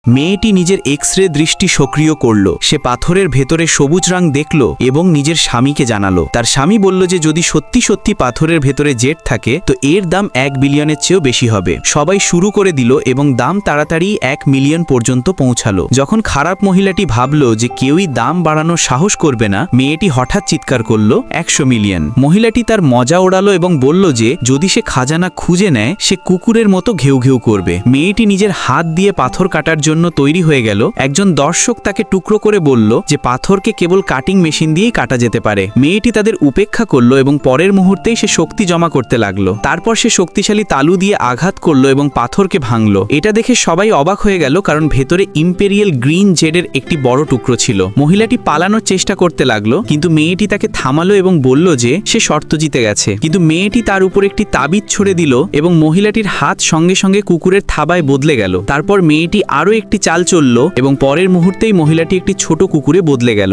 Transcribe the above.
মেয়েটি নিজের এক্স-রে দৃষ্টি সক্রিয় করল। সে পাথরের ভেতরে সবুজ রং দেখল এবং নিজের স্বামীকে জানালো। তার স্বামী বলল যে যদি সত্যি সত্যি পাথরের ভেতরে জেট থাকে তো এর দাম 1 বিলিয়নের চেয়েও বেশি হবে। সবাই শুরু করে দিল এবং দাম তাড়াতাড়ি 1 মিলিয়ন পর্যন্ত পৌঁছালো। যখন খারাপ মহিলাটি ভাবল যে কেউই দাম বাড়ানোর সাহস করবে না, মেয়েটি হঠাৎ চিৎকার করল 100 মিলিয়ন। মহিলাটি তার মজা ওড়ালো এবং বলল যে যদি সে খাজানা খুঁজে নেয় সে কুকুরের মতো ঘেউ ঘেউ করবে। মেয়েটি নিজের হাত দিয়ে পাথর কাটার জন্য তৈরি হয়ে গেল। একজন দর্শক তাকে টুকরো করে বলল যে পাথরকে কেবল কাটিং মেশিন দিয়েই কাটা যেতে পারে। মেয়েটি তাদের উপেক্ষা করলো এবং পরের মুহূর্তেই সে শক্তি জমা করতে লাগলো। তারপর সে শক্তিশালী তালু দিয়ে আঘাত করলো এবং পাথরকে ভাঙলো। এটা দেখে সবাই অবাক হয়ে গেল, কারণ ভেতরে ইম্পেরিয়াল গ্রিন জেডের একটি বড় টুকরো ছিল। মহিলাটি পালানোর চেষ্টা করতে লাগলো, কিন্তু মেয়েটি তাকে থামালো এবং বলল যে সে শর্ত জিতে গেছে। কিন্তু মেয়েটি তার উপর একটি তাবিজ ছুড়ে দিল এবং মহিলাটির হাত সঙ্গে সঙ্গে কুকুরের থাবায় বদলে গেল। তারপর মেয়েটি আরও একটি চাল চলল এবং পরের মুহূর্তেই মহিলাটি একটি ছোট কুকুরে বদলে গেল।